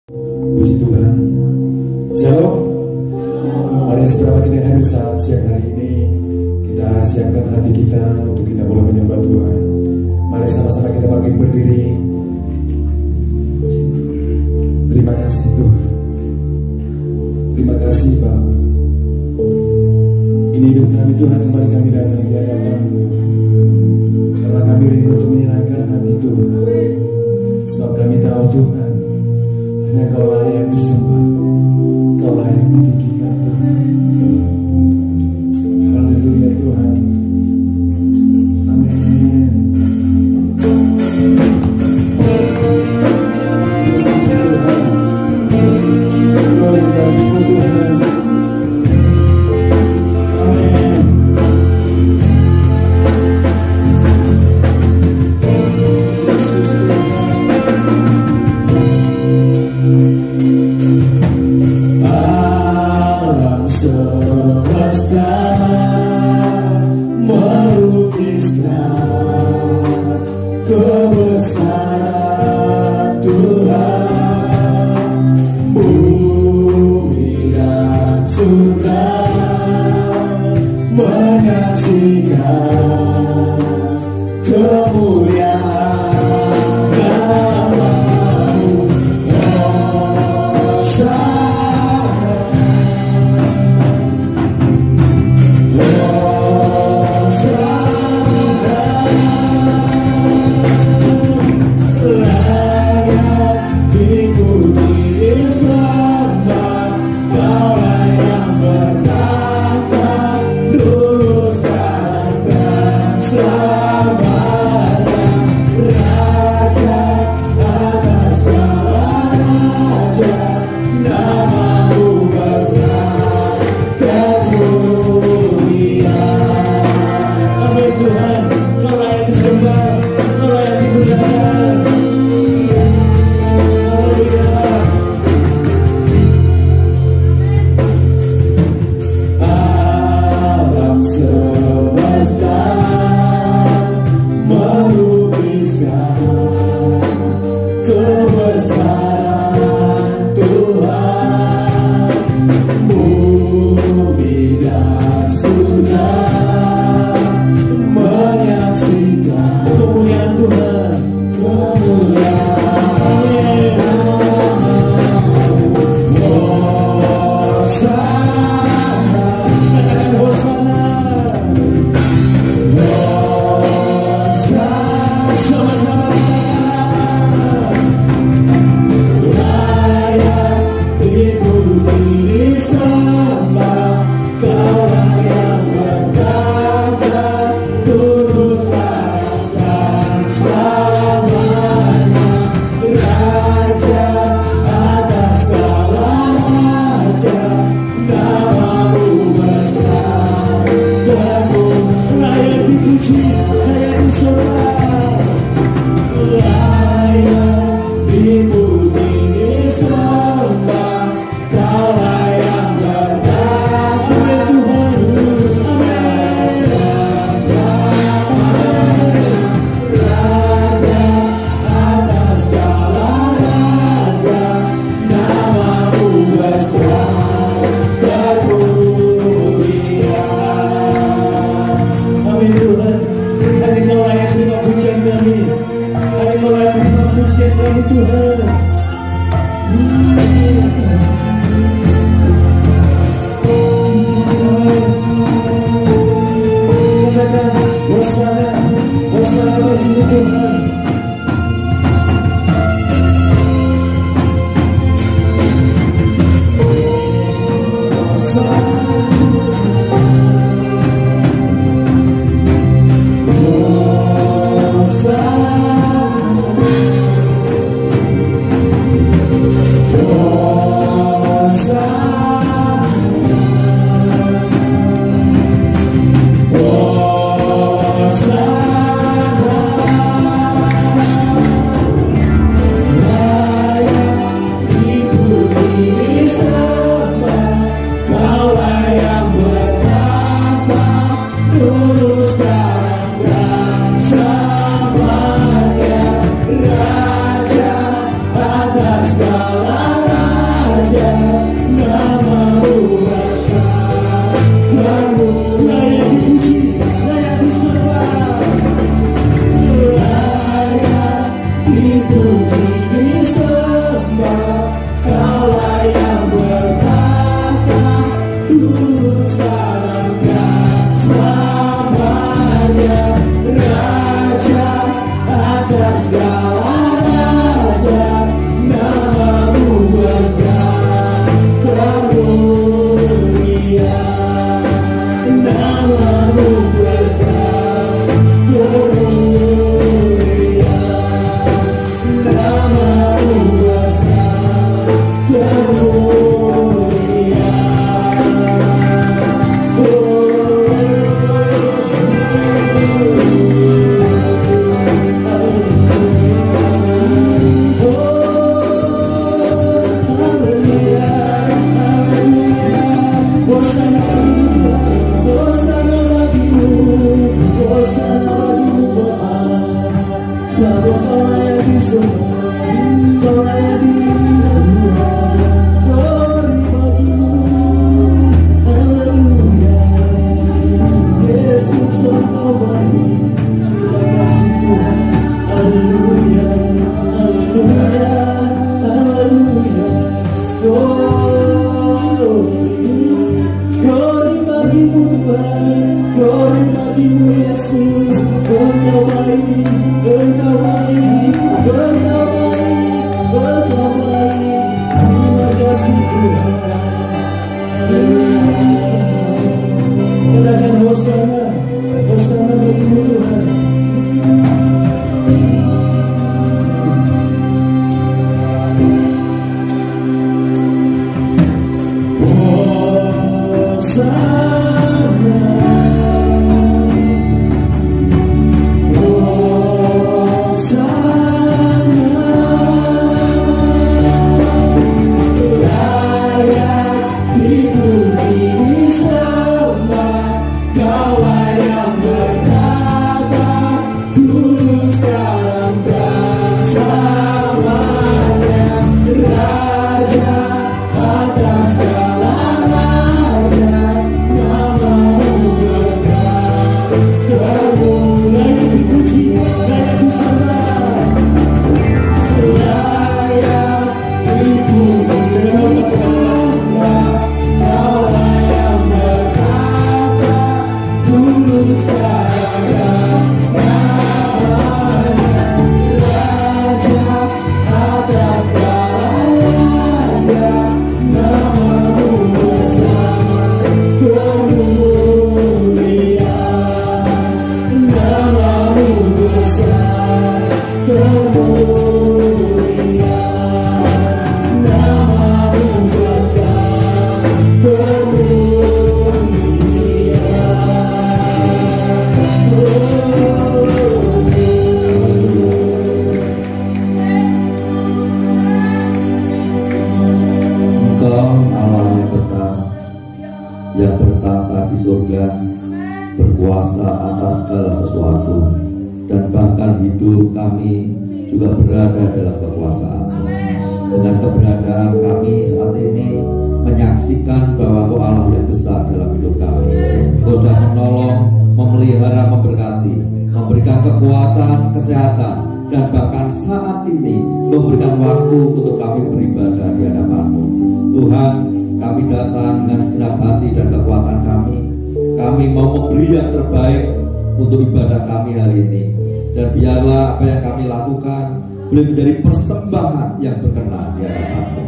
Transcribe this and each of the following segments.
Puji Tuhan. Shalom. Mari seberapa kita hadir saat siang hari ini, kita siapkan hati kita untuk kita boleh menyembah Tuhan. Mari sama-sama kita bangkit berdiri. Terima kasih Tuhan. Terima kasih Bapa. Ini hidup kami Tuhan, kembali kami datang di hadapan, karena kami rindu untuk menyenangkan hati Tuhan. Sebab kami tahu Tuhan, hanya Kau layak disembah, Kau layak ditinggikan Tuhan. Haleluya Tuhan. Amin. Yesus Tuhan, glory bagimu Tuhan. Amin. Yesus Tuhan. Alam semesta melukiskan kebesaran Tuhan. Bumi dan surga menyaksikan kemuliaan nama-Mu. Tulus dalam kudus, Engkau baik, Engkau baik, Engkau baik, Engkau baik. Terima kasih Tuhan. Haleluya. Katakan hosana, hosana bagimu Tuhan. Kami juga berada dalam kekuasaan-Mu. Dengan keberadaan kami saat ini menyaksikan bahwa Engkau Allah yang besar dalam hidup kami. Engkau sudah menolong, memelihara, memberkati, memberikan kekuatan, kesehatan, dan bahkan saat ini memberikan waktu untuk kami beribadah di hadapan-Mu. Tuhan, kami datang dengan segenap hati dan kekuatan kami. Kami mau memberi yang terbaik untuk ibadah kami hari ini. Dan biarlah apa yang kami lakukan boleh menjadi persembahan yang berkenan di hadapan-Mu.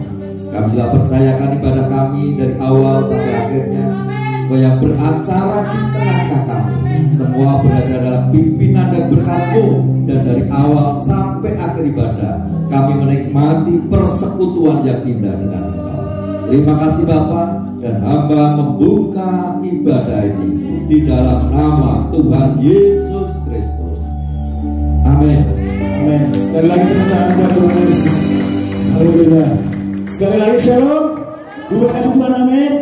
Kami juga percayakan ibadah kami dari awal sampai akhirnya. Engkau yang beracara di tengah-tengah kami. Semua berada dalam pimpinan dan berkat-Mu. Dan dari awal sampai akhir ibadah kami menikmati persekutuan yang indah dengan Engkau. Terima kasih Bapa, dan hamba membuka ibadah ini di dalam nama Tuhan Yesus Kristus. Amin. Amin. Sekali lagi tepuk tangan buat Tuhan Yesus. Haleluya. Sekali lagi shalom. Diberkati Tuhan, amin.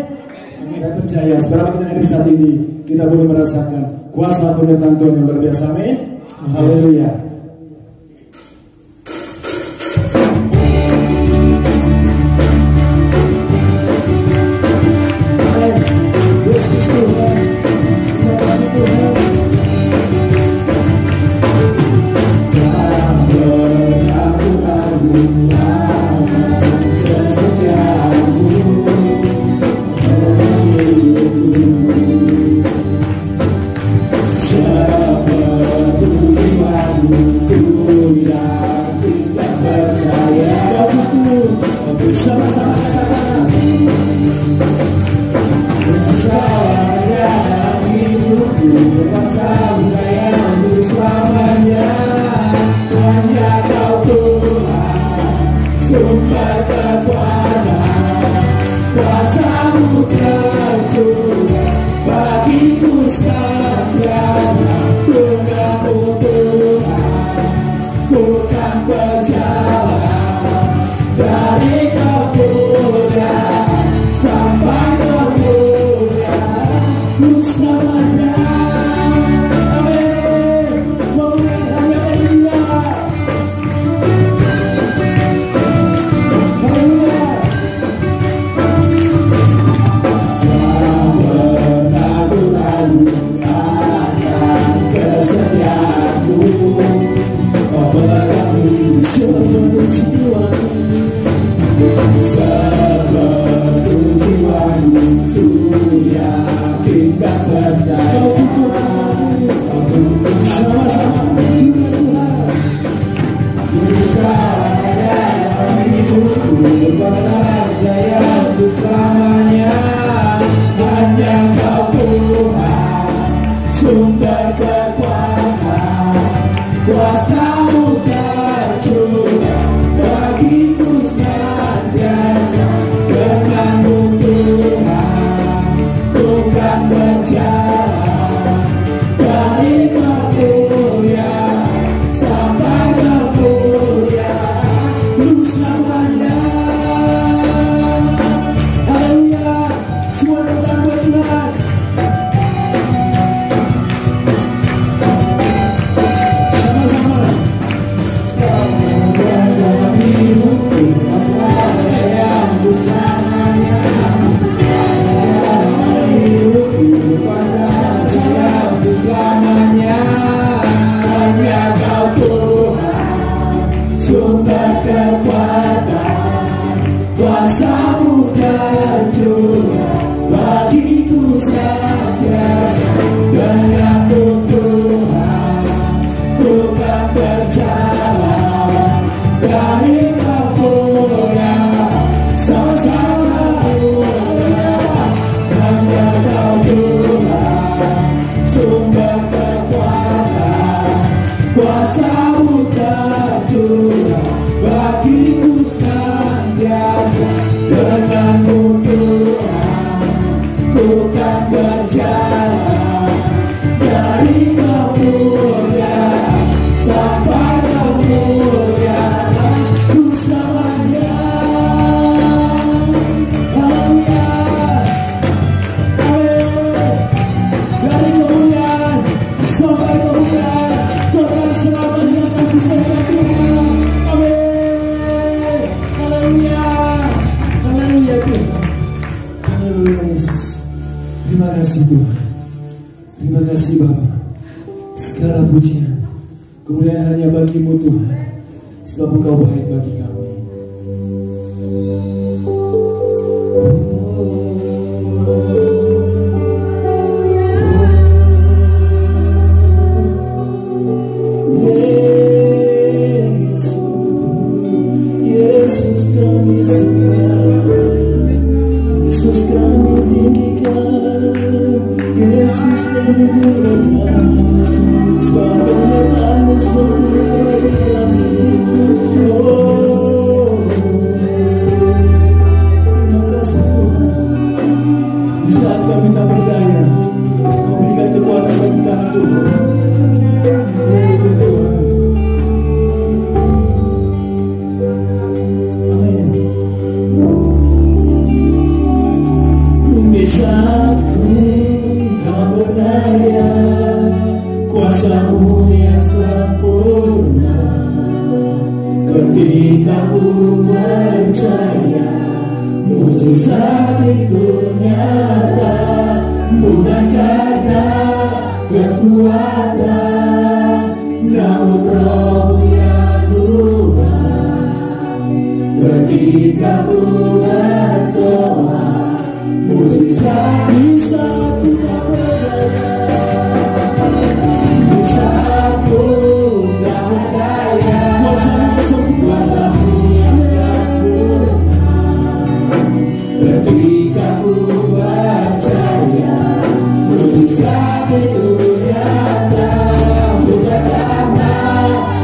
Saya percaya seberapa kita hadir saat ini, kita boleh merasakan kuasa penyertaan Tuhan yang luar biasa, amin. Haleluya. Yesus Tuhan, terima kasih Tuhan. Sama-sama katakan Yesus dalam hidupku, bersama yang untuk selamanya. Hanya Kau Tuhan, sumber kekuatan, kuasa-Mu tercurah bagiku senantiasa. Tuhan, Tuhan, kuasa-Mu tercurah bagiku senantiasa. Denganmu Tuhan, ku kan berjalan dari kemuliaan sampai kemuliaan Ku selamanya. Haleluya, semua tentang buat Tuhan. Sama-sama. Selamanya hanya Kau Tuhan, sumber kekuatan, kuasa-Mu tercurah bagiku senantiasa. Denganmu Tuhan, ku kan berjalan dari kemuliaan sama-sama. Hanya Kau Tuhan, sumber kekuatan, kuasa-Mu tercurah bagiku senantiasa. Denganmu Tuhan, ku kan berjalan dari kemuliaan sampai kemuliaan Ku selamanya. Haleluya, amin. Dari kemuliaan sampai kemuliaan kekal selamanya kasih sayang Tuhan. Amin. Haleluya, haleluya Tuhan. Haleluya Yesus. Terima kasih Tuhan. Terima kasih Bapa. Segala pujian, kemuliaan hanya bagi-Mu Tuhan, sebab Engkau baik bagi kami. Yesus kami sembah, Yesus kami tinggikan, Yesus kami muliakan, sebab penyertaan-Mu sempurna bagi kami. Oh, terima kasih Tuhan. Di saat kami tak berdaya, Kau berikan kekuatan bagi kami Tuhan. Haleluya Tuhan. Amin. Di saat Kau berdaya, kuasa-Mu yang sempurna. Ketika ku percaya, mujizat itu nyata. Bukan karena kekuatan, namun Roh-Mu ya Tuhan. Ketika ku berdoa, mujizat bisa ku tak berdaya. Di saat ku tak berdaya, kuasa-Mu sempurna. Ketika ku percaya, mujizat itu nyata. Bukan karena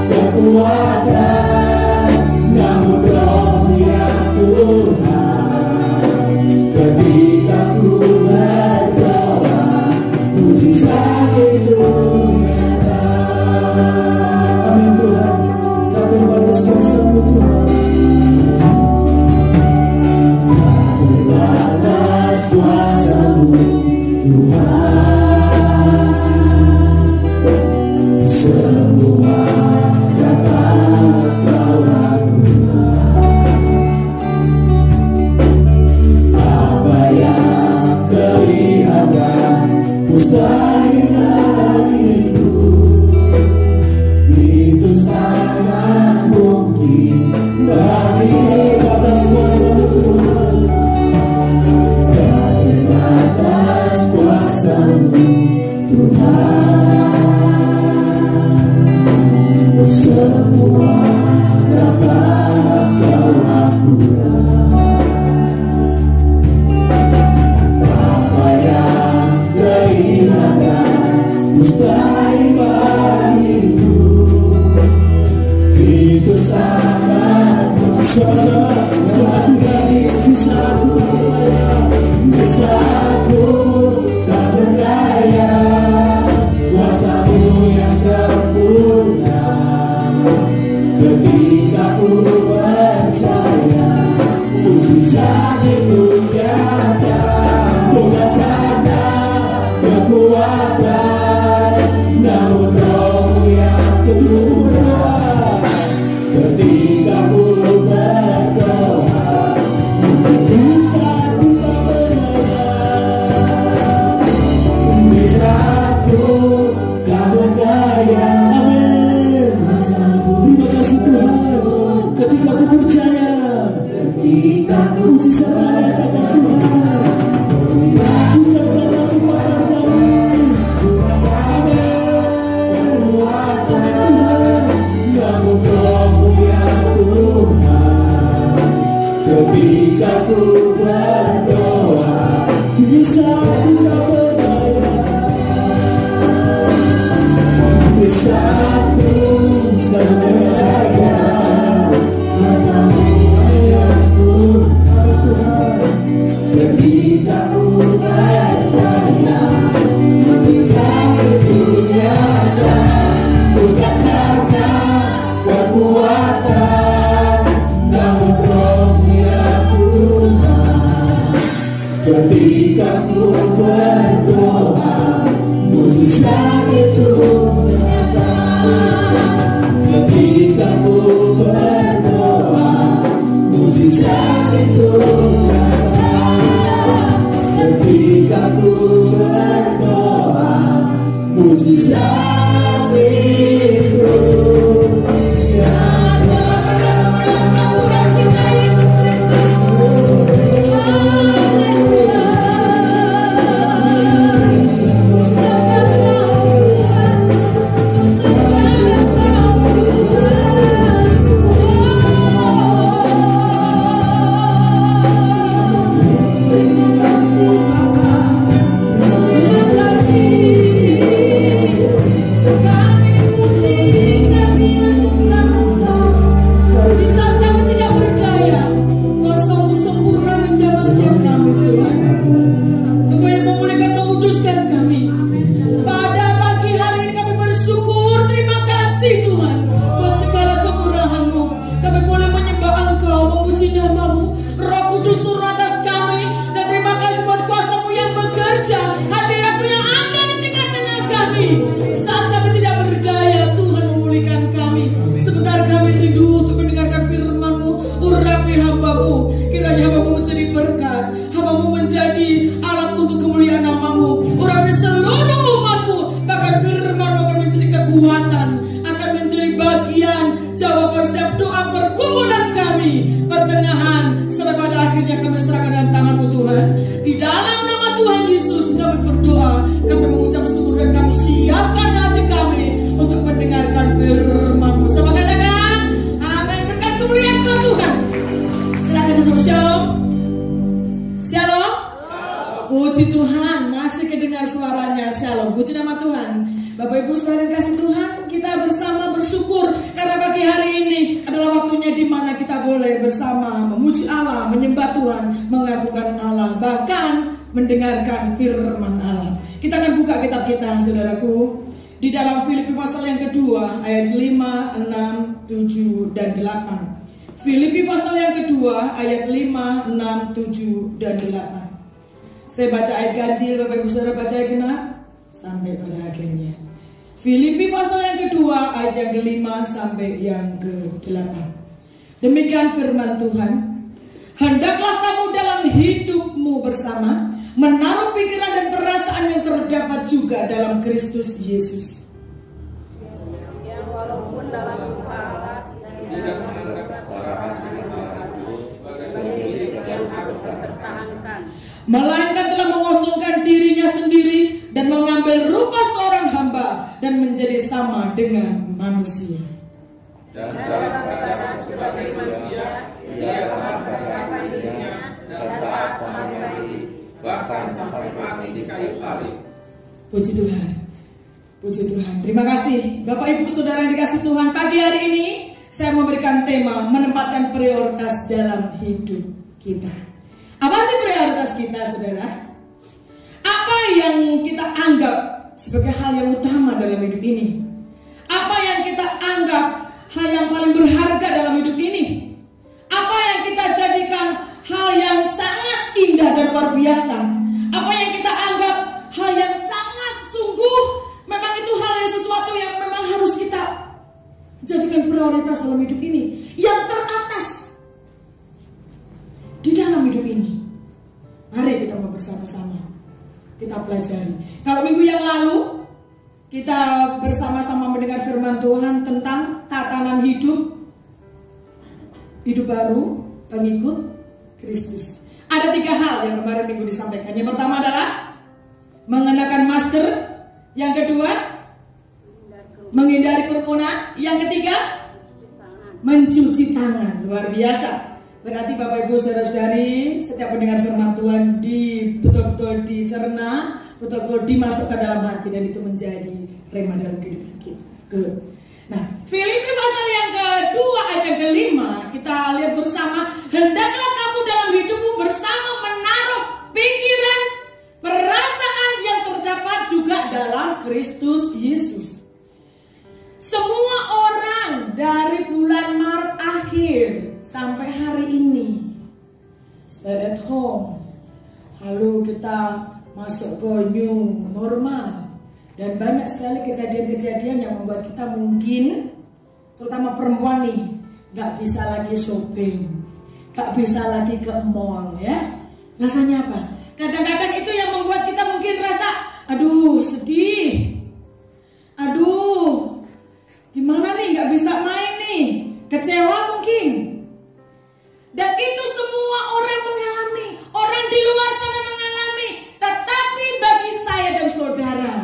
kekuatan, namun Roh-Mu ya Tuhan. Ketika ku berdoa, mujizat itu nyata. Amin Tuhan. Tak terbatas kuasa-Mu Tuhan. Tak terbatas kuasa-Mu Tuhan. Semua dapat ku berdoa, di saat ku tak berdaya, di saat ku selanjutnya akan saya gunakan ketika ku percaya mujizat itu nyata, bukan karena kekuatan, namun rohnya Tuhan. Ketika ku berdoa, mujizat itu nyata. Ketika ku berdoa, mujizat itu nyata. Ketika ku berdoa, mujizat itu nyata. Puji Tuhan, masih kedengar suaranya. Shalom, puji nama Tuhan. Bapak Ibu saudara kasih Tuhan, kita bersama bersyukur karena pagi hari ini adalah waktunya di mana kita boleh bersama memuji Allah, menyembah Tuhan, mengagungkan Allah, bahkan mendengarkan firman Allah. Kita akan buka kitab kita, saudaraku, di dalam Filipi pasal yang kedua, ayat 5, 6, 7, dan 8. Filipi pasal yang kedua, ayat 5, 6, 7, dan 8. Saya baca ayat ganjil, Bapak Ibu Saudara baca ayat genap sampai pada akhirnya. Filipi pasal yang kedua, ayat yang kelima sampai yang ke-8. Demikian firman Tuhan. Hendaklah kamu dalam hidupmu bersama menaruh pikiran dan perasaan yang terdapat juga dalam Kristus Yesus. Yang walaupun dalam kepala tidak menganggap orang sebagai milik yang harus dipertahankan, melainkan telah mengosongkan dirinya sendiri dan mengambil rupa seorang hamba dan menjadi sama dengan manusia. Dan dalam keadaan sebagai manusia, ia mengabaikan dirinya dan taat sampai mati, bahkan sampai mati di kayu salib. Puji Tuhan, puji Tuhan. Terima kasih Bapak Ibu Saudara yang dikasih Tuhan. Pagi hari ini saya memberikan tema menempatkan prioritas dalam hidup kita. Apa sih prioritas kita, saudara? Apa yang kita anggap sebagai hal yang utama dalam hidup ini? Apa yang kita anggap hal yang paling berharga dalam hidup ini? Apa yang kita jadikan hal yang sangat indah dan luar biasa? Apa yang kita anggap hal yang sangat sungguh? Memang itu hal yang sesuatu yang memang harus kita jadikan prioritas dalam hidup ini, yang teratas di dalam hidup ini. Mari kita mau bersama-sama kita pelajari. Kalau minggu yang lalu kita bersama-sama mendengar firman Tuhan tentang tatanan hidup baru pengikut Kristus. Ada 3 hal yang kemarin minggu disampaikan. Yang pertama adalah mengenakan masker. Yang kedua, menghindari kerumunan. Yang ketiga, mencuci tangan. Luar biasa. Berarti Bapak Ibu Saudara-saudari, setiap pendengar firman Tuhan betul-betul dicerna, betul-betul dimasukkan dalam hati, dan itu menjadi rema dalam kehidupan kita. Nah, Filipi pasal yang kedua ayat yang kelima, kita lihat bersama, hendaklah kamu dalam hidupmu bersama menaruh pikiran, perasaan yang terdapat juga dalam Kristus Yesus. Semua orang dari bulan Maret akhir sampai hari ini stay at home, lalu kita masuk ke new normal, dan banyak sekali kejadian-kejadian yang membuat kita mungkin, terutama perempuan nih, gak bisa lagi shopping, gak bisa lagi ke mall ya. Rasanya apa? Kadang-kadang itu yang membuat kita mungkin rasa, aduh sedih, aduh gimana nih gak bisa main nih, kecewa mungkin. Dan itu semua orang mengalami, orang di luar sana mengalami. Tetapi bagi saya dan saudara,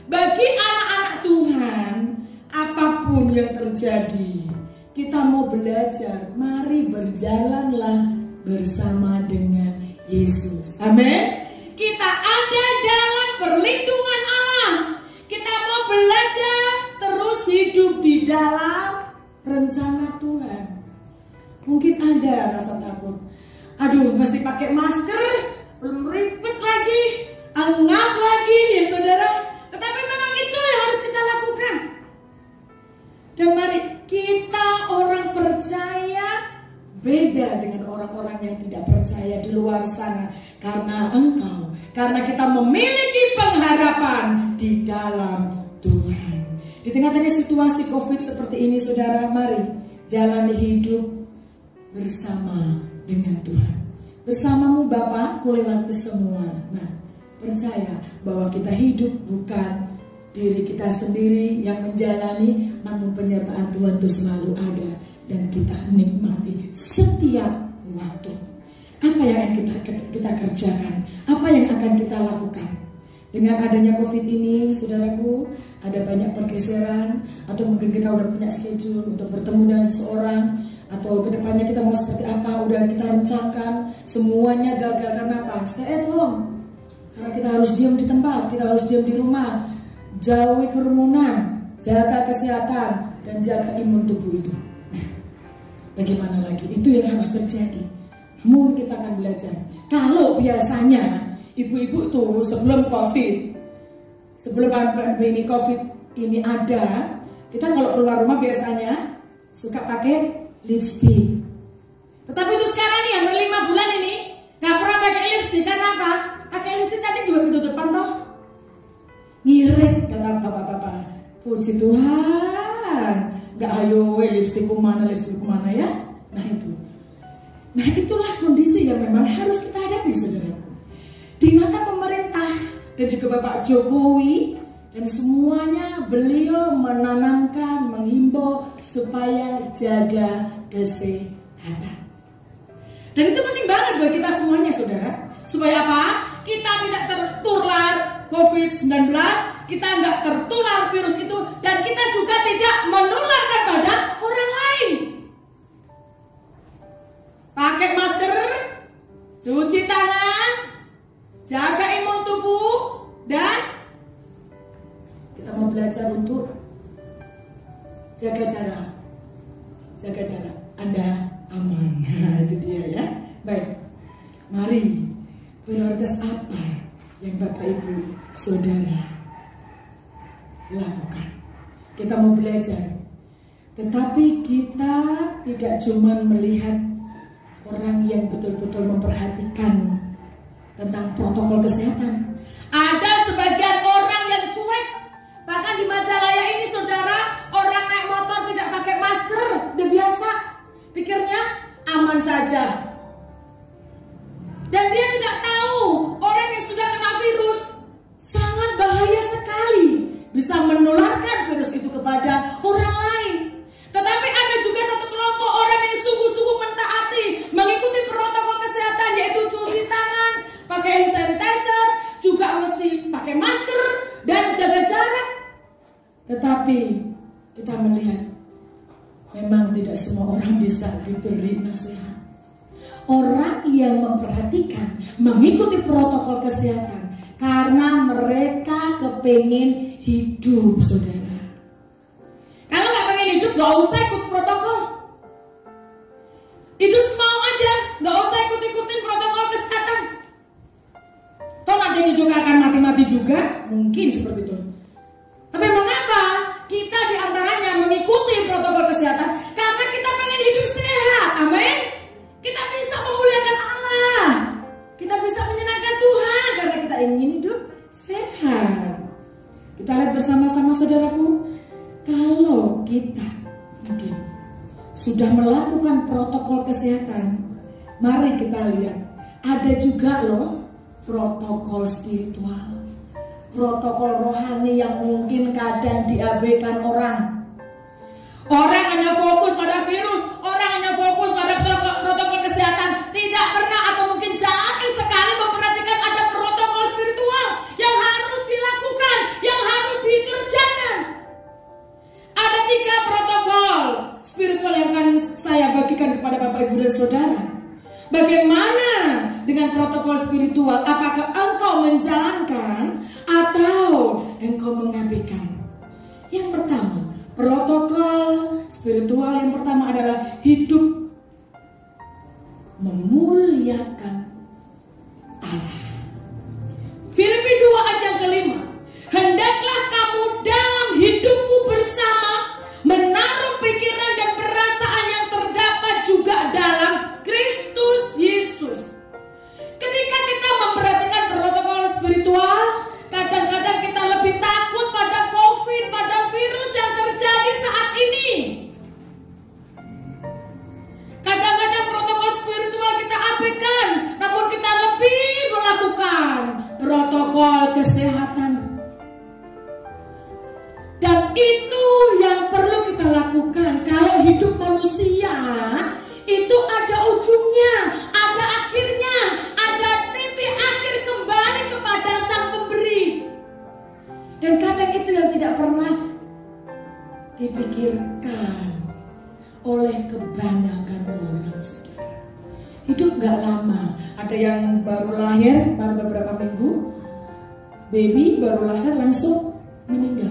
bagi anak-anak Tuhan, apapun yang terjadi, kita mau belajar, mari berjalanlah bersama dengan Yesus. Amin. Kita ada dalam perlindungan Allah. Kita mau belajar terus hidup di dalam rencana Tuhan. Mungkin ada rasa takut, aduh mesti pakai masker, belum ribet lagi, anggap lagi ya saudara. Tetapi memang itu yang harus kita lakukan. Dan mari kita orang percaya beda dengan orang-orang yang tidak percaya di luar sana. Karena kita memiliki pengharapan di dalam Tuhan. Di tengah-tengah situasi COVID seperti ini saudara, mari jalani hidup bersama dengan Tuhan. Bersamamu Bapa, kulewati semua. Nah, percaya bahwa kita hidup bukan diri kita sendiri yang menjalani, namun penyertaan Tuhan itu selalu ada, dan kita nikmati setiap waktu. Apa yang kita kerjakan, apa yang akan kita lakukan. Dengan adanya COVID ini, saudaraku, ada banyak pergeseran, atau mungkin kita udah punya schedule untuk bertemu dengan seseorang, atau kedepannya kita mau seperti apa, udah kita rencanakan, semuanya gagal karena apa? Stay at home. Karena kita harus diam di tempat, kita harus diam di rumah, jauhi kerumunan, jaga kesehatan, dan jaga imun tubuh itu. Nah, bagaimana lagi? Itu yang harus terjadi. Namun kita akan belajar. Kalau biasanya ibu-ibu tuh sebelum pandemi COVID ini ada, kita kalau keluar rumah biasanya suka pakai lipstick. Tetapi itu sekarang nih, hampir 5 bulan ini nggak pernah pakai lipstick. Karena apa? Pakai lipstick cantik juga pintu depan toh. Ngirit kata bapak-bapak. Puji Tuhan, nggak ayo lipstickku mana ya. Nah itulah kondisi yang memang harus kita hadapi saudara. Di mata pemerintah dan juga Bapak Jokowi dan semuanya, beliau menanamkan, menghimbau supaya jaga kesehatan. Dan itu penting banget buat kita semuanya saudara. Supaya apa? Kita tidak tertular COVID-19, kita nggak tertular virus itu, dan kita juga tidak menularkan pada orang lain. Pakai masker, cuci tangan, jaga imun tubuh, dan kita mau belajar untuk jaga jarak. Anda aman. Nah, itu dia ya. Baik, mari prioritas apa yang Bapak Ibu Saudara lakukan. Kita mau belajar, tetapi kita tidak cuma melihat orang yang betul-betul memperhatikan tentang protokol kesehatan. Ada sebagian orang yang cuek. Bahkan di Majalaya ini saudara, orang naik motor tidak pakai masker, udah biasa. Pikirnya aman saja. Dan dia tidak tahu orang yang sudah kena virus sangat bahaya sekali, bisa menularkan virus itu kepada orang lain. Tetapi ada juga satu kelompok orang yang sungguh-sungguh mentaati, mengikuti protokol kesehatan, yaitu cuci tangan, pakai hand sanitizer, juga mesti pakai masker dan jaga jarak. Tetapi kita melihat memang tidak semua orang bisa diberi nasihat. Orang yang memperhatikan, mengikuti protokol kesehatan karena mereka kepengen hidup, saudara. Kalau nggak pengen hidup, nggak usah ikut protokol. Hidup mau aja, nggak usah ikut-ikutin protokol kesehatan. Toh nanti juga akan mati-mati juga, mungkin seperti itu. Tapi mengapa kita diantaranya mengikuti protokol kesehatan? Karena kita pengen hidup sehat, amin. Kita bisa memuliakan Allah, kita bisa menyenangkan Tuhan karena kita ingin hidup sehat. Kita lihat bersama-sama, saudaraku, kalau kita mungkin sudah melakukan protokol kesehatan, mari kita lihat ada juga loh protokol spiritual, protokol rohani yang mungkin kadang diabaikan orang. Orang hanya fokus pada virus, orang hanya fokus pada protokol kesehatan, tidak pernah atau mungkin jarang sekali memperhatikan ada protokol spiritual yang harus dilakukan, yang harus dikerjakan. Ada 3 protokol spiritual yang akan saya bagikan kepada Bapak, Ibu, dan Saudara. Bagaimana dengan protokol spiritual? Apakah engkau menjalankan atau engkau mengabaikan? Yang pertama, protokol spiritual yang pertama adalah hidup memuliakan Allah. Filipi 2 ayat yang kelima, hendaklah kamu dalam hidupmu bersama menaruh pikiran dan perasaan yang terdapat juga dalam Kristus Yesus. Ketika kita memperhatikan protokol spiritual, kadang-kadang kita lebih takut pada COVID, pada virus yang terjadi saat ini. Kadang-kadang protokol spiritual kita abaikan, namun kita lebih melakukan protokol kesehatan. Dan itu yang perlu kita lakukan. Kalau hidup manusia itu ada ujungnya, ada akhirnya, ada titik akhir kembali kepada Sang Pemberi. Dan kadang itu yang tidak pernah dipikirkan oleh kebanyakan orang, saudara. Hidup gak lama. Ada yang baru lahir, baru beberapa minggu, baby baru lahir langsung meninggal.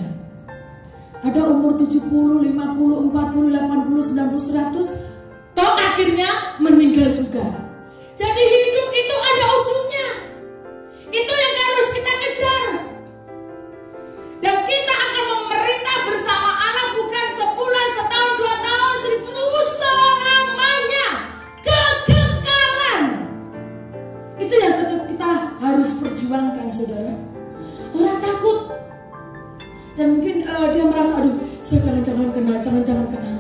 Ada umur 70, 50, 40, 80, 90, 100, toh akhirnya meninggal juga. Jadi hidup itu ada ujungnya. Itu yang harus kita kejar. Dan kita akan memerintah bersama Allah bukan sebulan, setahun, 2 tahun, 1000 selamanya. Kekekalan. Itu yang kita harus perjuangkan, saudara. Orang takut. Dan mungkin dia merasa, aduh, saya jangan-jangan kena.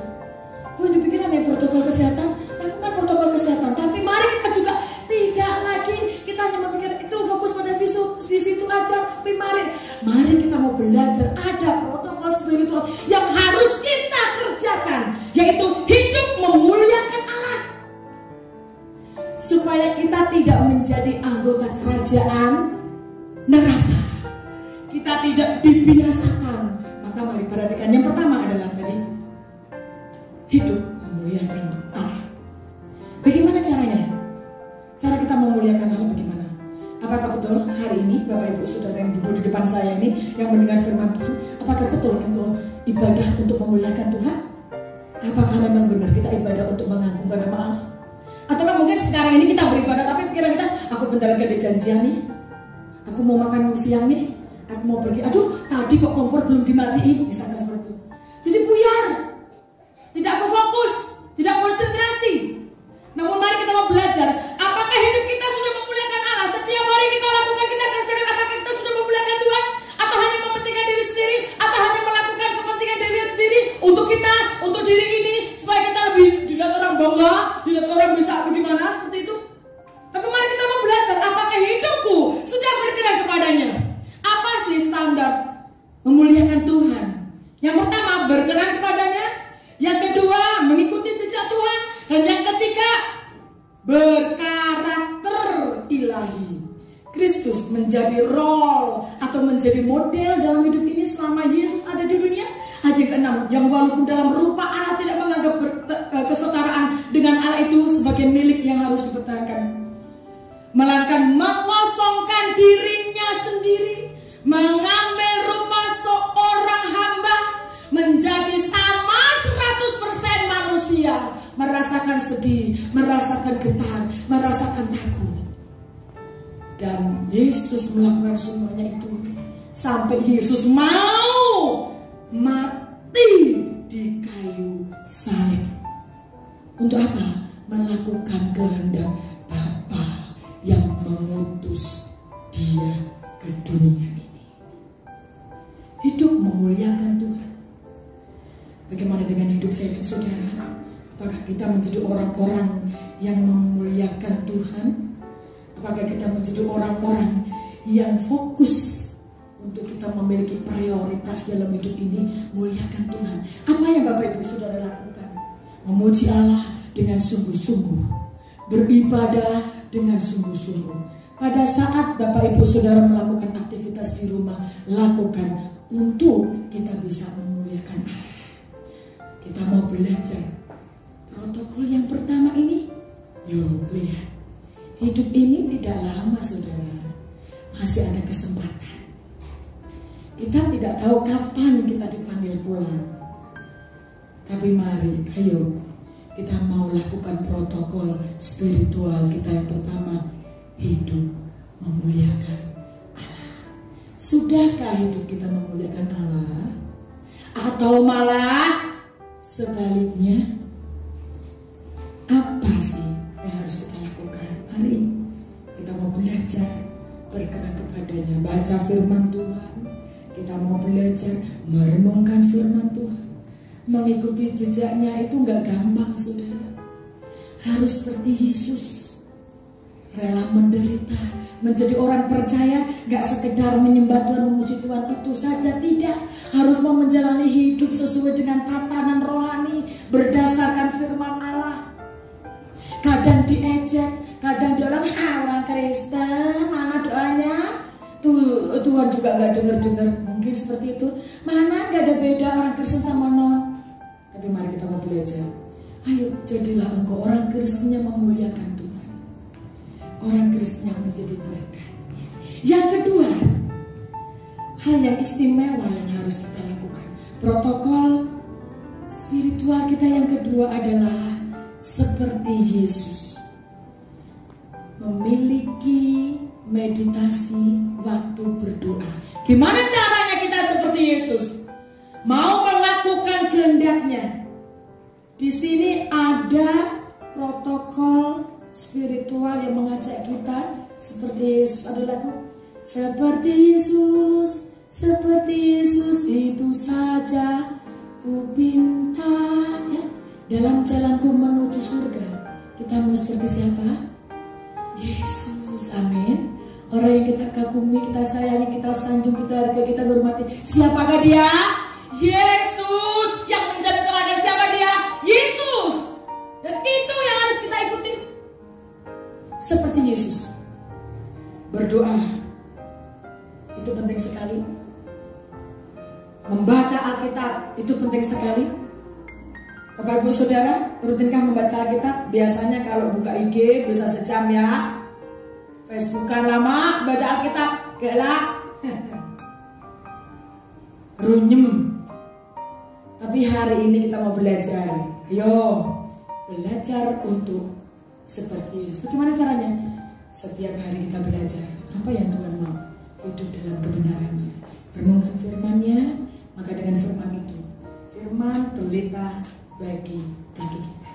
Kok ini pikiran ya protokol kesehatan? Lakukan protokol kesehatan. Tapi mari kita juga tidak lagi kita hanya memikirkan itu fokus pada di situ aja. Tapi mari kita mau belajar. Ada protokol spiritual yang harus kita kerjakan, yaitu hidup memuliakan Allah, supaya kita tidak menjadi anggota kerajaan neraka. Kita tidak dibinasakan. Maka mari perhatikan. Yang pertama adalah tadi hidup memuliakan Allah. Bagaimana caranya? Cara kita memuliakan Allah bagaimana? Apakah betul hari ini Bapak Ibu Saudara yang duduk di depan saya ini, yang mendengar firman Tuhan, apakah betul engkau ibadah untuk memuliakan Tuhan? Apakah memang benar kita ibadah untuk mengagungkan nama Allah? Ataukah mungkin sekarang ini kita beribadah tapi pikiran kita, aku bentar lagi ada janjian nih, aku mau makan siang nih, aku mau pergi, aduh tadi kok kompor belum dimatiin, misalkan seperti itu. Jadi buyar, tidak fokus, tidak konsentrasi. Namun mari kita mau belajar, apakah hidup kita sudah memuliakan Allah? Setiap hari kita lakukan, kita kerjakan, apakah kita sudah memuliakan Tuhan? Atau hanya mementingkan diri sendiri? Atau hanya melakukan kepentingan diri sendiri untuk kita, untuk diri ini, supaya kita lebih dilihat orang bangga, dilihat orang bisa bagaimana, seperti itu. Tapi mari kita mau belajar, apakah hidupku sudah berkenan kepadanya? Apa sih standar memuliakan Tuhan? Yang pertama, berkenan kepadanya. Yang kedua, mengikuti jejak Tuhan. Dan yang ketiga, berkarakter ilahi. Kristus menjadi role atau menjadi model dalam hidup ini selama Yesus ada di dunia. Ayat yang keenam, yang walaupun dalam rupa Allah tidak menganggap kesetaraan dengan Allah itu sebagai milik yang harus dipertahankan. menjadi sama 100% manusia, merasakan sedih, merasakan getar, merasakan takut. Dan Yesus melakukan semuanya itu sampai Yesus mau mati di kayu salib. Untuk apa? Melakukan kehendak Bapa yang mengutus Dia ke dunia ini. Hidup memuliakan Tuhan. Bagaimana dengan hidup saya dan saudara? Apakah kita menjadi orang-orang yang memuliakan Tuhan? Apakah kita menjadi orang-orang yang fokus untuk kita memiliki prioritas dalam hidup ini, muliakan Tuhan? Apa yang Bapak Ibu Saudara lakukan? Memuji Allah dengan sungguh-sungguh, beribadah dengan sungguh-sungguh. Pada saat Bapak Ibu Saudara melakukan aktivitas di rumah, lakukan untuk kita bisa memuliakan Allah. Kita mau belajar protokol yang pertama ini. Yuk lihat, hidup ini tidak lama saudara, masih ada kesempatan. Kita tidak tahu kapan kita dipanggil pulang. Tapi mari, ayo kita mau lakukan protokol spiritual kita yang pertama, hidup memuliakan Allah. Sudahkah hidup kita memuliakan Allah? Atau malah sebaliknya? Apa sih yang harus kita lakukan? Mari kita mau belajar berkenan kepadanya, baca firman Tuhan. Kita mau belajar merenungkan firman Tuhan. Mengikuti jejaknya itu gak gampang saudara. Harus seperti Yesus, rela menderita, menjadi orang percaya. Gak sekedar menyembah Tuhan, memuji Tuhan itu saja, tidak. Harus mau menjalani hidup sesuai dengan tatanan rohani, berdasarkan firman Allah. Kadang diejek, kadang diulang, orang Kristen mana doanya? Tuhan juga gak dengar-dengar. Mungkin seperti itu. Mana gak ada beda orang Kristen sama non. Tapi mari kita mau belajar. Ayo jadilah engkau orang Kristen yang memuliakan Tuhan, orang Kristen yang menjadi berkat. Yang kedua, hal yang istimewa yang harus kita lakukan, protokol spiritual kita yang kedua adalah seperti Yesus, memiliki meditasi waktu berdoa. Gimana caranya kita seperti Yesus? Mau melakukan kehendaknya. Di sini ada protokol spiritual yang mengajak kita seperti Yesus. Ada lagu seperti Yesus itu saja ku pinta, ya. Dalam jalanku menuju surga, kita mau seperti siapa? Yesus, amin. Orang yang kita kagumi, kita sayangi, kita sanjung, kita hargai, kita hormati. Siapakah dia? Yesus. Yang menjadi teladan siapa dia? Yesus. Dan itu yang harus kita ikuti. Seperti Yesus. Berdoa itu penting sekali. Membaca Alkitab itu penting sekali. Bapak Ibu Saudara, rutinkah membaca Alkitab? Biasanya kalau buka IG bisa sejam ya. Facebookan lama, baca Alkitab gelap. Runyem. Tapi hari ini kita mau belajar. Ayo, belajar untuk seperti Yesus. Bagaimana caranya? Setiap hari kita belajar. Apa yang Tuhan mau? Hidup dalam kebenarannya. Renungkan firman-Nya. Maka dengan firman itu, firman pelita bagi kaki kita,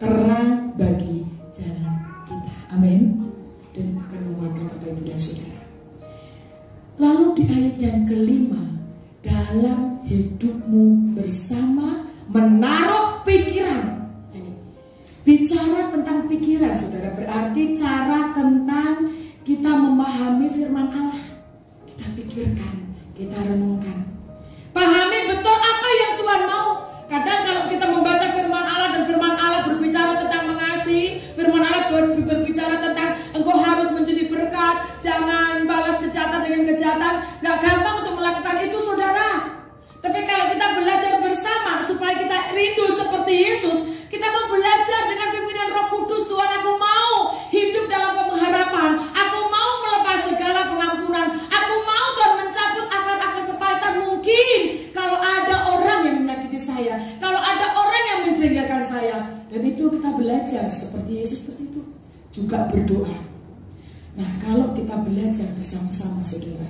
terang bagi jalan kita. Amin. Dan akan menguatkan Bapak Ibu dan Saudara. Lalu di ayat yang kelima, dalam hidupmu bersama menaruh pikiran. Ini bicara tentang pikiran saudara, berarti cara tentang kita memahami firman Allah. Kita pikirkan, kita renungkan, pahami betul apa yang Tuhan mau. Kadang kalau kita membaca firman Allah dan firman Allah berbicara tentang mengasihi, firman Allah berbicara tentang engkau harus menjadi berkat, jangan balas kejahatan dengan kejahatan. Gak gampang untuk melakukan itu saudara. Tapi kalau kita belajar bersama supaya kita rindu seperti Yesus, kita mau belajar dengan pimpinan Roh Kudus. Tuhan, aku mau hidup dalam pengharapan, aku mau melepas segala pengampunan Dan itu kita belajar seperti Yesus seperti itu. Juga berdoa. Nah, kalau kita belajar bersama-sama saudara,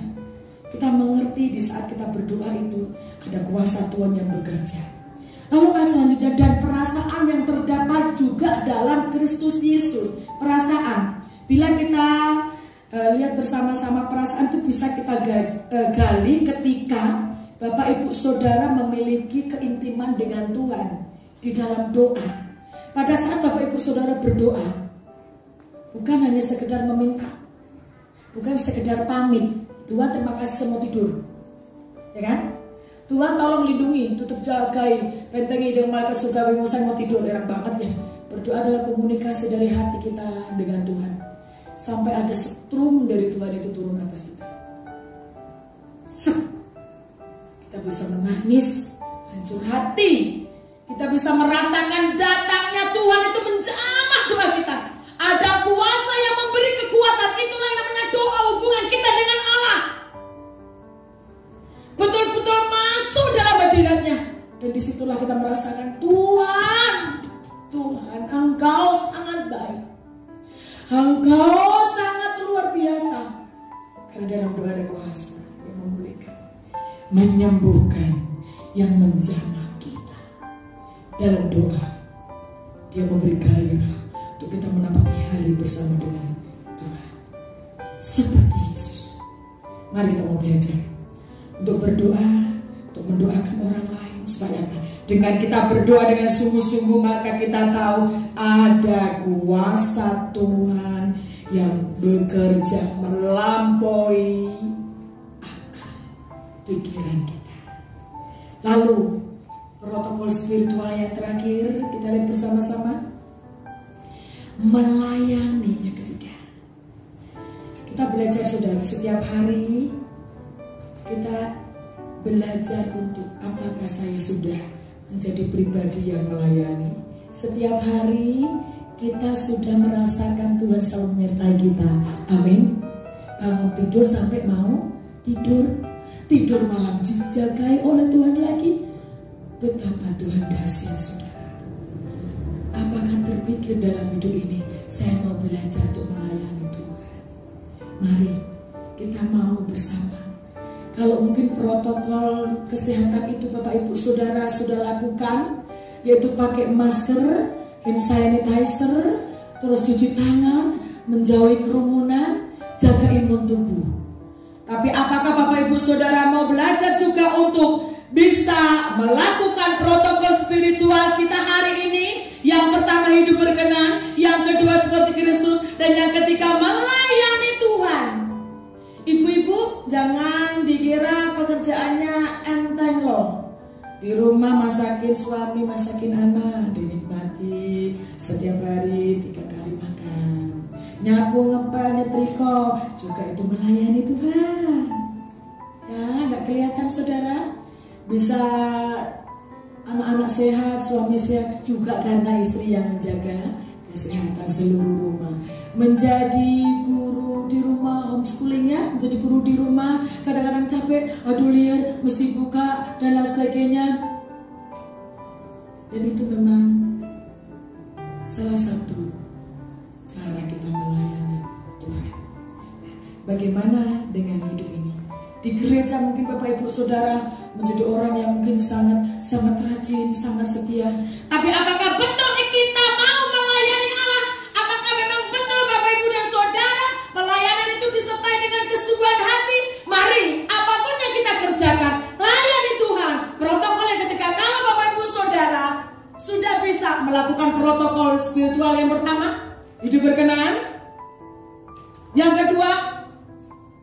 kita mengerti di saat kita berdoa itu ada kuasa Tuhan yang bekerja. Lalu selanjutnya, dan perasaan yang terdapat juga dalam Kristus Yesus. Perasaan. Bila kita lihat bersama-sama, perasaan itu bisa kita gali ketika Bapak Ibu Saudara memiliki keintiman dengan Tuhan di dalam doa. Pada saat Bapak Ibu Saudara berdoa, bukan hanya sekedar meminta, bukan sekedar pamit, Tuhan terima kasih saya mau tidur, ya kan? Tuhan tolong lindungi, tutup jagai, bentengi dengan malaikat surgawi, saya mau tidur, enak banget ya. Berdoa adalah komunikasi dari hati kita dengan Tuhan. Sampai ada setrum dari Tuhan itu turun atas kita. Kita bisa menangis, hancur hati. Kita bisa merasakan datangnya Tuhan itu menjamah doa kita. Ada kuasa yang memberi kekuatan, itulah yang namanya doa, hubungan kita dengan Allah. Betul-betul masuk dalam hadiratnya. Dan disitulah kita merasakan Tuhan, Tuhan Engkau sangat baik, Engkau sangat luar biasa. Karena dalam doa ada kuasa yang memulihkan, menyembuhkan, yang menjamah kita. Dalam doa Dia memberi gairah untuk kita menapaki hari bersama dengan Tuhan seperti Yesus. Mari kita mau belajar untuk berdoa, untuk mendoakan orang lain. Supaya apa? Dengan kita berdoa dengan sungguh-sungguh, maka kita tahu ada kuasa Tuhan yang bekerja melampaui akal pikiran kita. Lalu protokol spiritual yang terakhir kita lihat bersama-sama, melayani yang ketiga. Kita belajar saudara, setiap hari kita belajar untuk apakah saya sudah menjadi pribadi yang melayani. Setiap hari kita sudah merasakan Tuhan selalu menyertai kita. Amin. Bangun tidur sampai mau tidur, tidur malam dijagai oleh Tuhan lagi. Betapa Tuhan dahsyat saudara. Apakah terpikir dalam hidup ini saya mau belajar untuk melayani Tuhan? Mari kita mau bersama. Kalau mungkin protokol kesehatan itu Bapak Ibu Saudara sudah lakukan, yaitu pakai masker, hand sanitizer, terus cuci tangan, menjauhi kerumunan, jaga imun tubuh. Tapi apakah Bapak Ibu Saudara mau belajar juga untuk bisa melakukan protokol spiritual kita hari ini? Yang pertama hidup berkenan, yang kedua seperti Kristus, dan yang ketiga melayani Tuhan. Ibu-ibu jangan dikira pekerjaannya enteng loh. Di rumah masakin suami, masakin anak, dinikmati setiap hari 3 kali makan. Nyapu, ngepel, nyetrika, juga itu melayani Tuhan. Ya, nggak kelihatan saudara. Bisa anak-anak sehat, suami sehat, juga karena istri yang menjaga kesehatan seluruh rumah. Menjadi guru di rumah, homeschoolingnya menjadi guru di rumah, kadang-kadang capek, aduh liar, mesti buka dan lain sebagainya. Dan itu memang salah satu cara kita melayani Tuhan. Bagaimana dengan hidup ini? Di gereja mungkin Bapak Ibu Saudara menjadi orang yang mungkin sangat rajin, sangat setia. Tapi apakah betul kita mau melayani Allah? Apakah memang betul Bapak Ibu dan Saudara pelayanan itu disertai dengan kesungguhan hati? Mari, apapun yang kita kerjakan, layani Tuhan. Protokolnya ketika kalau Bapak Ibu Saudara sudah bisa melakukan protokol spiritual yang pertama, hidup berkenan. Yang kedua,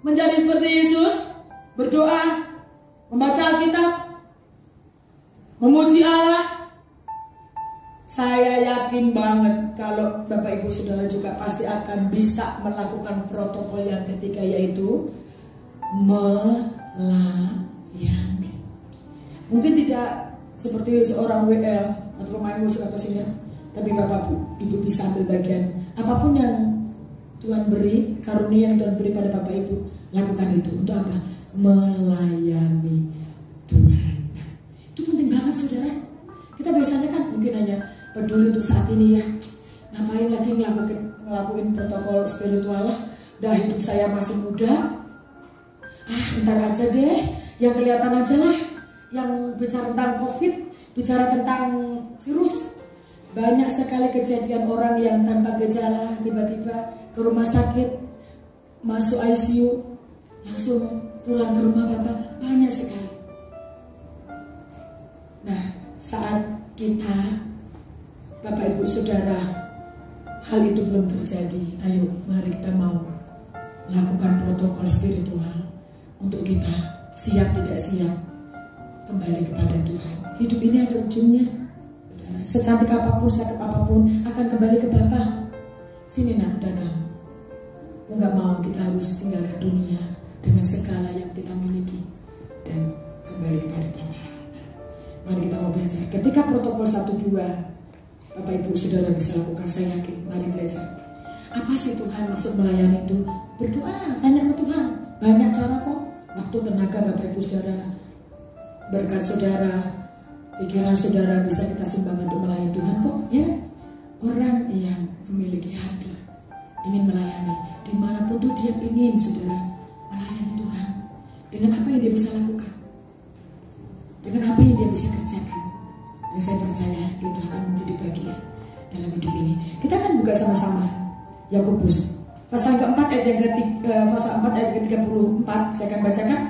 menjadi seperti Yesus, berdoa, membaca Alkitab, memuji Allah. Saya yakin banget kalau Bapak Ibu Saudara juga pasti akan bisa melakukan protokol yang ketiga, yaitu melayani. Mungkin tidak seperti seorang WL atau pemain musik atau singer, tapi Bapak Ibu bisa ambil bagian. Apapun yang Tuhan beri, karunia yang Tuhan beri pada Bapak Ibu, lakukan itu. Untuk apa? Melayani Tuhan. Nah, itu penting banget saudara. Kita biasanya kan mungkin hanya peduli untuk saat ini ya. Ngapain lagi ngelakuin protokol spiritual lah. Dah hidup saya masih muda. Ntar aja deh, yang kelihatan aja lah. Yang bicara tentang COVID, bicara tentang virus. Banyak sekali kejadian orang yang tanpa gejala tiba-tiba ke rumah sakit, masuk ICU, langsung pulang ke rumah Bapak. Banyak sekali. Nah, saat kita, Bapak Ibu Saudara, hal itu belum terjadi, ayo mari kita mau lakukan protokol spiritual untuk kita siap tidak siap kembali kepada Tuhan. Hidup ini ada ujungnya. Secantik apapun, sakit apapun akan kembali ke Bapa. Sini nak, datang. Enggak mau kita harus tinggalkan dunia dengan segala yang kita miliki dan kembali kepada Bapa. Mari kita mau belajar. Ketika protokol 1-2 Bapak Ibu Saudara bisa lakukan, saya yakin. Mari belajar. Apa sih Tuhan maksud melayani itu? Berdoa, tanya sama Tuhan. Banyak cara kok. Waktu, tenaga Bapak Ibu Saudara, berkat saudara, pikiran saudara bisa kita sumbang untuk melayani Tuhan kok, ya. Orang yang memiliki hati ingin melayani, dimanapun tuh dia ingin saudara melayani Tuhan. Dengan apa yang dia bisa lakukan, dengan apa yang dia bisa kerjakan, dan saya percaya itu akan menjadi bagian dalam hidup ini. Kita akan buka sama-sama Yakobus pasal keempat ayat yang pasal 4 ayat ke-34. Saya akan bacakan.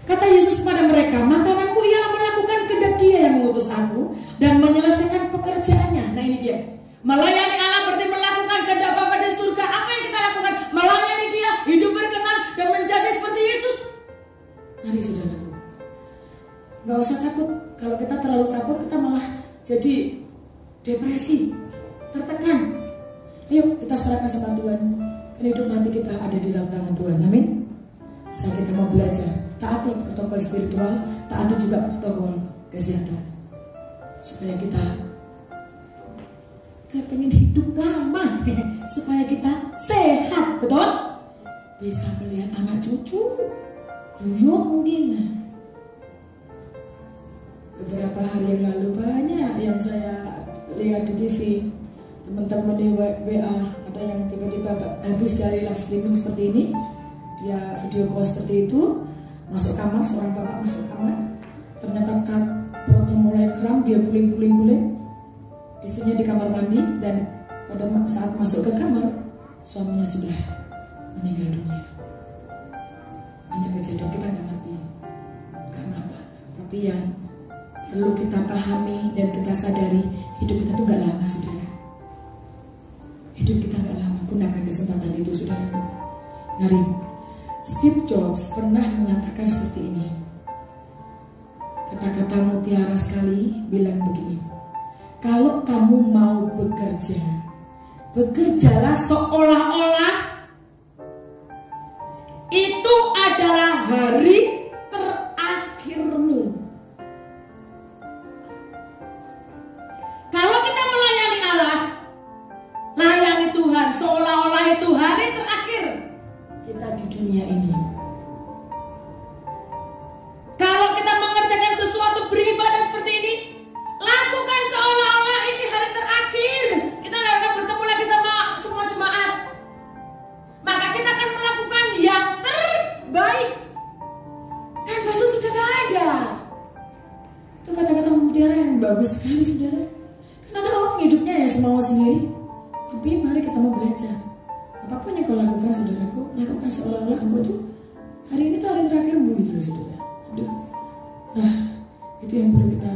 Kata Yesus kepada mereka, makananku ialah melakukan kehendak Dia yang mengutus aku dan menyelesaikan pekerjaannya. Nah ini dia, melayani Allah berarti melakukan kehendak Bapa di surga. Apa yang kita lakukan? Melayani Dia, hidup berkenan dan menjadi seperti Yesus. Mari saudaraku, gak usah takut. Kalau kita terlalu takut, kita malah jadi depresi, tertekan. Ayo kita serahkan sama Tuhan. Karena hidup mati kita ada di dalam tangan Tuhan. Amin. Asal kita mau belajar, taati protokol spiritual, taati juga protokol kesehatan, supaya kita pengen hidup lama, supaya kita sehat, betul? Bisa melihat anak cucu, buyut mungkin. Beberapa hari yang lalu banyak yang saya lihat di TV, teman-teman di WA, ada yang tiba-tiba habis dari live streaming seperti ini. Dia video call seperti itu, masuk kamar, seorang bapak masuk kamar, ternyata perutnya mulai kram, dia guling-guling, istrinya di kamar mandi, dan pada saat masuk ke kamar, suaminya sudah meninggal dunia. Banyak kejadian kita nggak ngerti karena apa, tapi yang perlu kita pahami dan kita sadari, hidup kita tuh nggak lama, saudara. Hidup kita nggak lama, gunakan kesempatan itu, saudara. Mari. Steve Jobs pernah mengatakan seperti ini. Kata-kata mutiara sekali, bilang begini, kalau kamu mau bekerja, bekerjalah seolah-olah itu adalah hari terakhirmu. Kalau kita melayani Allah, layani Tuhan seolah-olah itu hari terakhir kita di dunia ini. Kalau kita mengerjakan sesuatu, beribadah seperti ini, lakukan seolah-olah ini hari terakhir. Kita gak akan bertemu lagi sama semua jemaat. Maka kita akan melakukan yang terbaik. Kan besok sudah gak ada. Itu kata-kata mutiara yang bagus sekali, saudara. Kan ada orang hidupnya ya semau sendiri. Tapi mari kita mau belajar. Apapun yang kau lakukan, saudaraku, lakukan seolah-olah engkau tuh hari ini tuh hari terakhirmu gitu loh, saudara. Aduh. Nah, itu yang perlu kita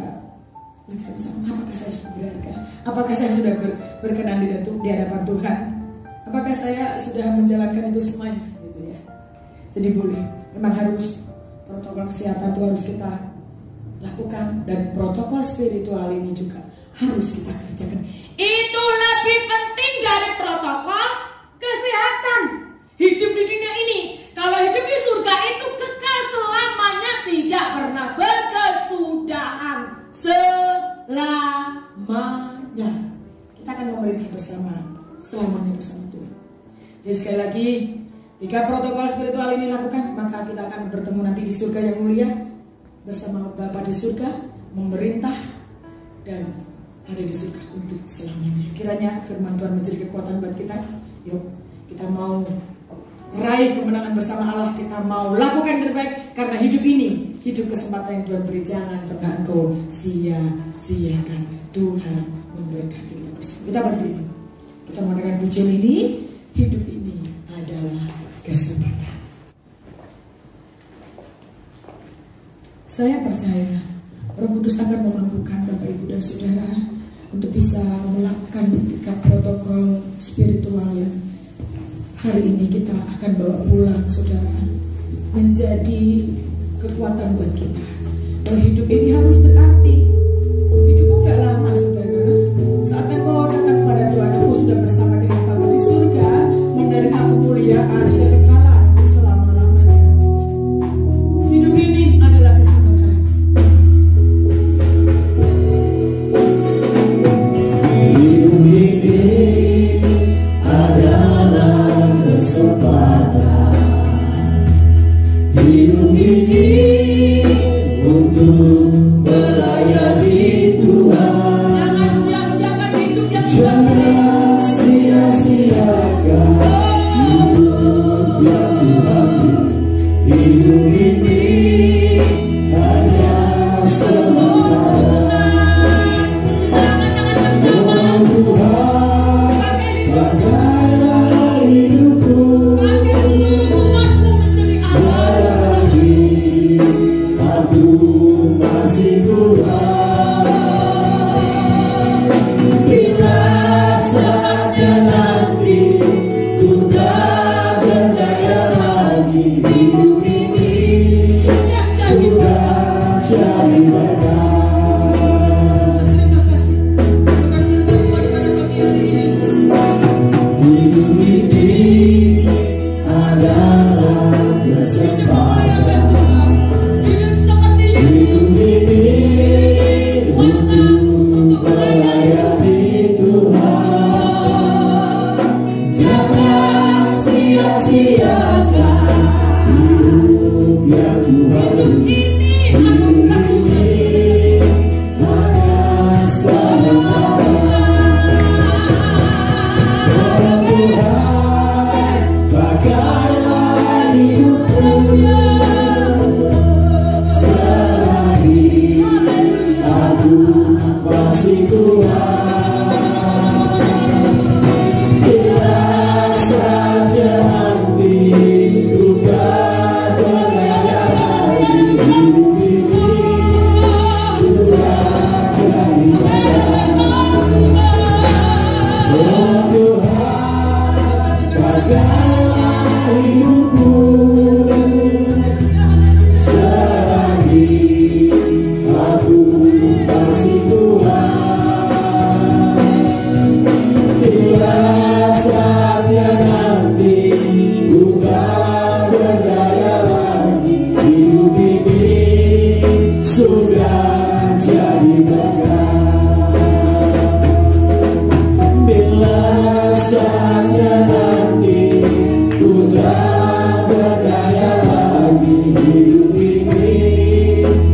belajar bersama. Apakah saya sudah berharga? Apakah saya sudah berkenan di hadapan Tuhan? Apakah saya sudah menjalankan itu semuanya? Gitu ya. Jadi boleh. Memang harus protokol kesehatan itu harus kita lakukan, dan protokol spiritual ini juga harus kita kerjakan. Itu lebih penting dari protokol kesehatan. Hidup di dunia ini, kalau hidup di surga itu kekal selamanya, tidak pernah berkesudahan selamanya. Kita akan memerintah bersama selamanya bersama Tuhan. Jadi sekali lagi, jika protokol spiritual ini lakukan, maka kita akan bertemu nanti di surga yang mulia bersama Bapa di surga, memerintah dan ada di surga untuk selamanya. Kiranya firman Tuhan menjadi kekuatan buat kita. Yuk, kita mau raih kemenangan bersama Allah. Kita mau lakukan yang terbaik, karena hidup ini, hidup kesempatan yang Tuhan beri, jangan pernah engkau sia-siakan. Tuhan memberkati kita bersama. Kita berdiri, kita menggunakan pujian ini. Hidup ini adalah kesempatan. Saya percaya Roh Kudus akan memampukan Bapak Ibu dan Saudara untuk bisa melakukan protokol spiritual yang hari ini kita akan bawa pulang, Saudara, menjadi kekuatan buat kita. Bahwa hidup ini harus berarti. Hidupmu gak lama, Saudara. Saat engkau datang kepada Tuhan, engkau sudah bersama dengan Bapa di surga, menerima kemuliaan, kekekalan untuk selama-lamanya. Hidup ini adalah kesempatan. Hidup ini adalah kesempatan. Hidup ini untuk melayani Tuhan. Jangan sia-siakan hidup yang Jangan sia-siakan hidup yang Tuhan beri. Hidup ini hanya sementara. Oh Tuhan, pakailah hidupku selagi aku masih kurang. Bila saatnya nanti ku tak berdaya lagi, hidup ini sudah jadi berkah. Terima kasih. Bukan berbuat pada pagi hari ini. Hidup ini adalah kesempatan. Hidup seperti Hidup ini untuk melayani Tuhan. Jangan sia-siakan hidup yang Tuhan beri. Hidup ini hanya sementara. Oh Tuhan, pakailah hidupku selagi aku masih kurang. Bila saatnya nanti ku tak berdaya lagi, hidup ini sudah jadi berkah. Oh Tuhan, pakailah hidupku selagi aku masih kurang. Bila saatnya nanti ku tak berdaya lagi, hidup ini sudah jadi berkah. Bila saatnya nanti ku tak berdaya lagi, hidup ini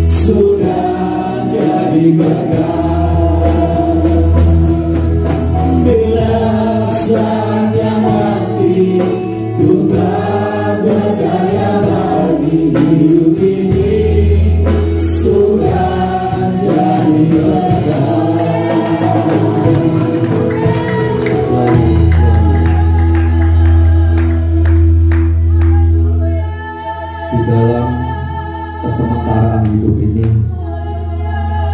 sudah jadi berkah. Bila saatnya nanti ku tak berdaya lagi, hidup ini sudah jadi berkah. Di dalam kesementaraan hidup ini,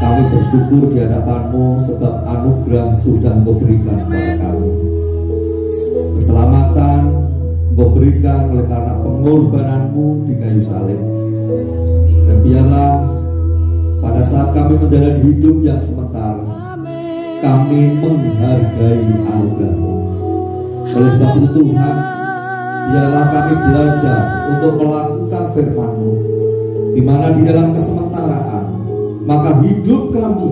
kami bersyukur di hadapan-Mu sebab anugerah sudah Engkau berikan kepada kami. Keselamatan Engkau berikan oleh karena pengorbanan-Mu di kayu salib. Dan biarlah pada saat kami menjalani hidup yang sementara, kami menghargai anugerah-Mu. Oleh sebab itu Tuhan, biarlah kami belajar untuk melakukan firman-Mu, di mana di dalam kesementaraan, maka hidup kami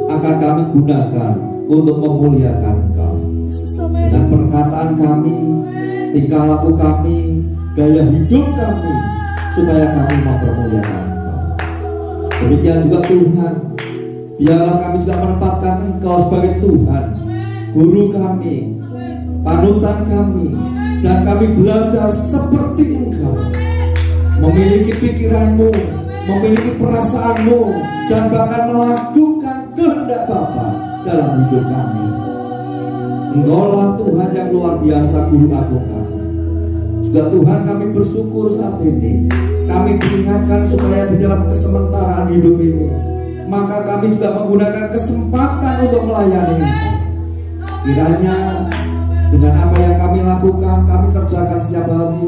akan kami gunakan untuk memuliakan Engkau. Dengan perkataan kami, tingkah laku kami, gaya hidup kami, supaya kami mempermuliakan Engkau. Demikian juga Tuhan, Biarlah kami juga menempatkan Engkau sebagai Tuhan, guru kami, panutan kami, dan kami belajar seperti Engkau, memiliki pikiran-Mu, memiliki perasaan-Mu, dan bahkan melakukan kehendak Bapa dalam hidup kami. Engkaulah Tuhan yang luar biasa, guru agung kami. Juga Tuhan, kami bersyukur saat ini kami diingatkan supaya di dalam kesementaraan hidup ini, maka kami juga menggunakan kesempatan untuk melayani Engkau. Kiranya dengan apa yang kami lakukan, kami kerjakan setiap hari,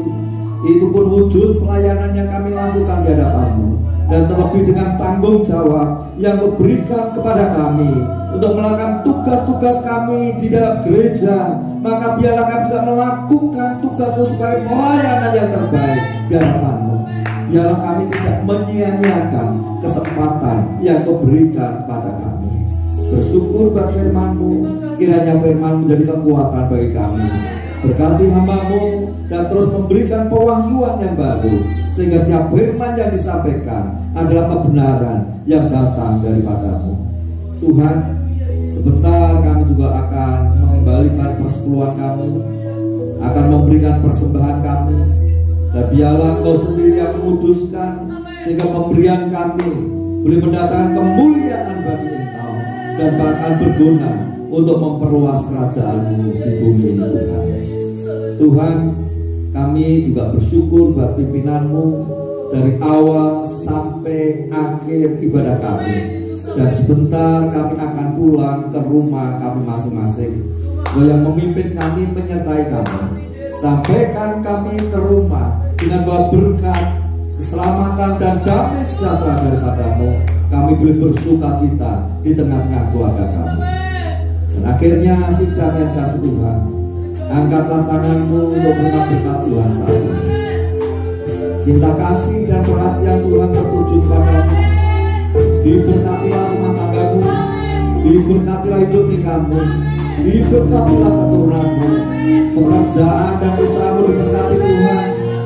itu pun wujud pelayanan yang kami lakukan di hadapan-Mu, dan terlebih dengan tanggung jawab yang Kau berikan kepada kami untuk melakukan tugas-tugas kami di dalam gereja. Maka biarlah kami juga melakukan tugas sebagai pelayanan yang terbaik di hadapan-Mu. Biarlah kami tidak menyia-nyiakan kesempatan yang Kau berikan kepada kami. Bersyukur buat firman-Mu, kiranya firman menjadi kekuatan bagi kami. Berkati hamba-Mu dan terus memberikan pewahyuan yang baru, sehingga setiap firman yang disampaikan adalah kebenaran yang datang daripada-Mu. Tuhan, sebentar kami juga akan mengembalikan persepuluhan kami, akan memberikan persembahan kami, dan biarlah Engkau sendiri yang menguduskan, sehingga pemberian kami boleh mendatangkan kemuliaan bagi Engkau, dan bahkan berguna untuk memperluas kerajaan-Mu di bumi ini. Tuhan, kami juga bersyukur buat pimpinan-Mu dari awal sampai akhir ibadah kami. Dan sebentar kami akan pulang ke rumah kami masing-masing. Kau yang memimpin kami, menyertai kami. Sampaikan kami ke rumah dengan bawa berkat, keselamatan dan damai sejahtera daripada-Mu. Kami boleh bersuka cita di tengah-tengah keluarga kami. Dan akhirnya sidang yang kasih Tuhan, angkatlah tangan-Mu untuk berkat Tuhan saat ini. Cinta kasih dan perhatian Tuhan tertuju kepada-Mu. Diberkatilah rumah tanggamu, diberkatilah hidup nikahmu, diberkatilah keturunanmu, pekerjaan dan usahamu diberkati Tuhan,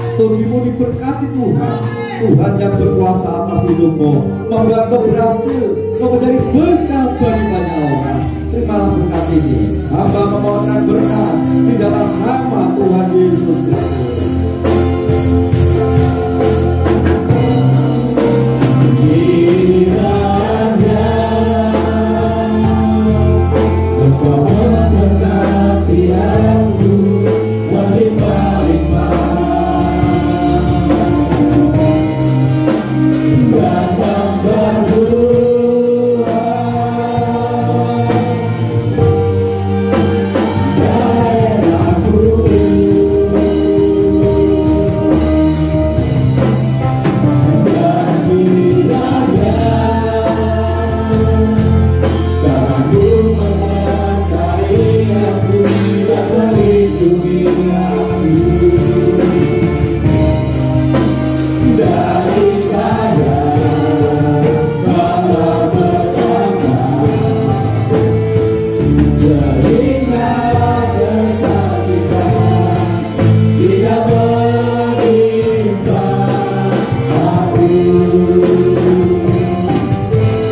studimu diberkati Tuhan. Tuhan yang berkuasa atas hidupmu, membuat kau berhasil, kau menjadi berkat bagi banyak orang. Terimalah berkat ini. Hamba memohonkan berkat di dalam nama Tuhan Yesus Kristus. Kiranya Engkau memberkati aku berlimpah-limpah dan memperluas daerahku.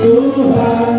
Tuhan